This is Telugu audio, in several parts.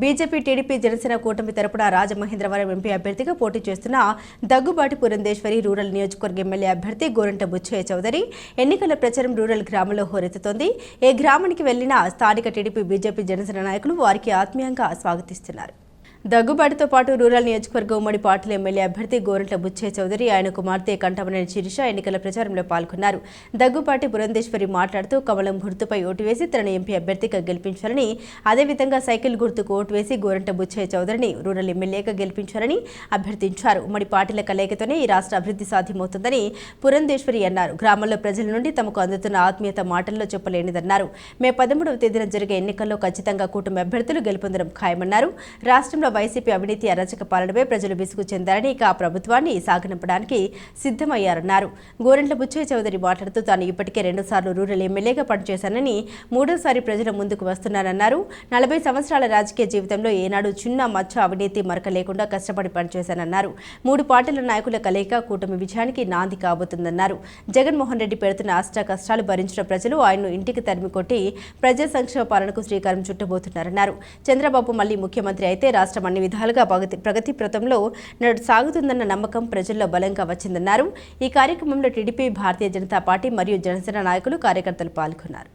బీజేపీ, టీడీపీ, జనసేన కూటమి తరపున రాజమహేంద్రవరం ఎంపీ అభ్యర్థిగా పోటీ చేస్తున్న దగ్గుబాటి పురంధేశ్వరి రూరల్ నియోజకవర్గ ఎమ్మెల్యే అభ్యర్థి గోరంట బుచ్చయ్య చౌదరి ఎన్నికల ప్రచారం రూరల్ గ్రామంలో హోరెత్తుతోంది. ఏ గ్రామానికి వెళ్లినా స్థానిక టీడీపీ, బీజేపీ, జనసేన నాయకులు వారికి ఆత్మీయంగా స్వాగతిస్తున్నారు. దగ్గుబాటితో పాటు రూరల్ నియోజకవర్గ ఉమ్మడి పార్టీల ఎమ్మెల్యే అభ్యర్థి గోరంట బుచ్చయ్య చౌదరి, ఆయన కుమార్తె కంఠమనేని శిరీష ఎన్నికల ప్రచారంలో పాల్గొన్నారు. దగ్గుబాటి పురంధేశ్వరి మాట్లాడుతూ కమలం గుర్తుపై ఓటు వేసి తనను ఎంపీ అభ్యర్థిగా గెలిపించాలని, అదేవిధంగా సైకిల్ గుర్తుకు ఓటు వేసి గోరంట బుచ్చయ్య చౌదరిని రూరల్ ఎమ్మెల్యేగా గెలిపించాలని అభ్యర్థించారు. ఉమ్మడి పార్టీల కలయికతోనే ఈ రాష్ట్ర అభివృద్ధి సాధ్యమవుతుందని పురంధేశ్వరి అన్నారు. గ్రామంలో ప్రజల నుండి తమకు అందుతున్న ఆత్మీయత మాటల్లో చెప్పలేనిదన్నారు. మే 13వ తేదీన జరిగే ఎన్నికల్లో ఖచ్చితంగా కూటమి అభ్యర్థులు గెలుపొందడం ఖాయమన్నారు. రాష్ట్రంలో వైసీపీ అవినీతి అరాచక పాలనపై ప్రజలు విసుగు చెందారని, ఇక ఆ ప్రభుత్వాన్ని సాగనంపడానికి సిద్ధమయ్యారన్నారు. గోరంట్ల బుచ్చయ్య చౌదరి మాట్లాడుతూ తాను ఇప్పటికే 2 సార్లు రూరల్ ఎమ్మెల్యేగా పనిచేశానని, 3వసారి ప్రజల ముందుకు వస్తున్నానన్నారు. 40 సంవత్సరాల రాజకీయ జీవితంలో ఏనాడు చిన్న మచ్చ అవినీతి మరక లేకుండా కష్టపడి పనిచేశానన్నారు. 3 పార్టీల నాయకుల కలయిక కూటమి విజయానికి నాంది కాబోతుందన్నారు. జగన్మోహన్ రెడ్డి పెడుతున్న అష్ట కష్టాలు భరించిన ప్రజలు ఆయన్ను ఇంటికి తరిమి కొట్టి ప్రజా సంక్షేమ పాలనకు శ్రీకారం చుట్టబోతున్నారన్నారు. చంద్రబాబు మళ్లీ ముఖ్యమంత్రి అయితే రాష్ట్రం అన్ని విధాలుగా ప్రగతి ప్రతంలో సాగుతుందన్న నమ్మకం ప్రజల్లో బలంగా వచ్చిందన్నారు. ఈ కార్యక్రమంలో టీడీపీ, భారతీయ జనతా పార్టీ మరియు జనసేన నాయకులు, కార్యకర్తలు పాల్గొన్నారు.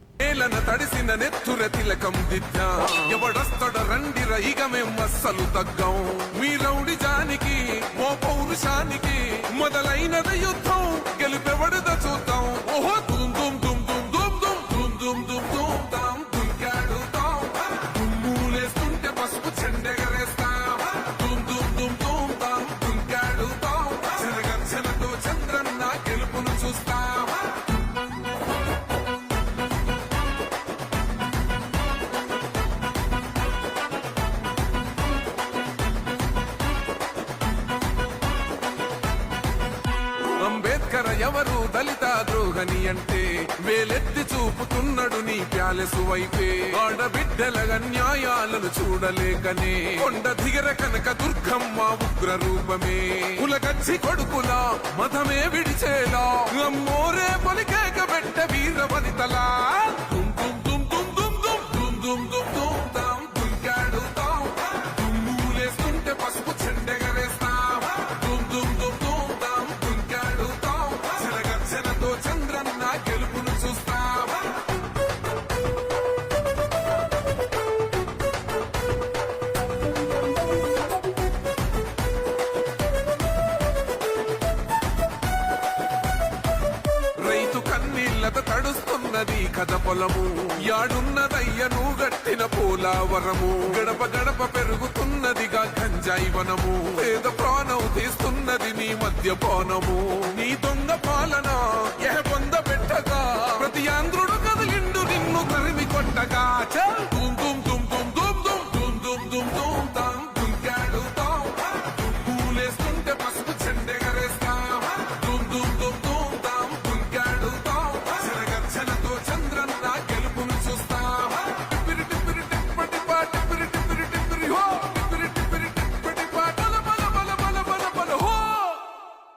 తడిసిన నెత్తుర తిలకం దిద్దా ఎవడొస్తడ రండి రైగమేం అస్సలు తగ్గం మీ రౌడి జానికి ఓ పౌరుషానికి మొదలైనది యుద్ధం గెలుపెవడద చూద్దాం ఓహో దుమ్ దుమ్ దుమ్ దుమ్ దుమ్ దుమ్ దుమ్ దుమ్ దుమ్ దుమ్ తాం దుంకాడుతాం దుమ్ములేస్తుంటే పసుపు చెండెగరేస్తాం దుమ్ దుమ్ దుమ్ దుమ్ తాం దుంకాడుతాం చిరగర్చనతో చంద్రన్న గెలుపును చూస్తాం. అంబేద్కర్ ఎవరు దళిత ద్రోహని అంటే వేలెత్తి చూపుతున్నాడు నీ ప్యాలెసు వైపే ఆడబిడ్డల న్యాయాలను చూడలేకనే కొండ దిగర కనక దుర్గమ్మ ఉగ్ర రూపమే కులగచ్చి కొడుకులా మతమే విడిచేలా అమ్మోరే పలికేక పెట్ట వీర వనితలా దుమ్ దుమ్ దుమ్ దుమ్ దుమ్ దుమ్ దుమ్ దుమ్ దుమ్ తాం దుంకాడుతాం దుమ్ములేస్తుంటే పసుపు చెండెగరేస్తాం దుమ్ దుమ్ దుమ్ దుమ్ తాం దుంకాడుతాం చిరగర్చనతో చంద్రన్న గెలుపును చూస్తాం. రైతు కన్నీళ్లతో తడుస్తున్నది కథ పొలము యాడున్నదయ్యను గట్టిన పోలావరము గడప గడప పెరుగుతున్నదిగా గంజాయి వనము పేద ప్రాణం తీస్తున్నది నీ మద్యపానము నీ దొంగ పాలన ఎహ పొంద పెట్టగా ప్రతి ఆంధ్రుడు కదిలిండు నిన్ను తరిమి కొట్టగా చల్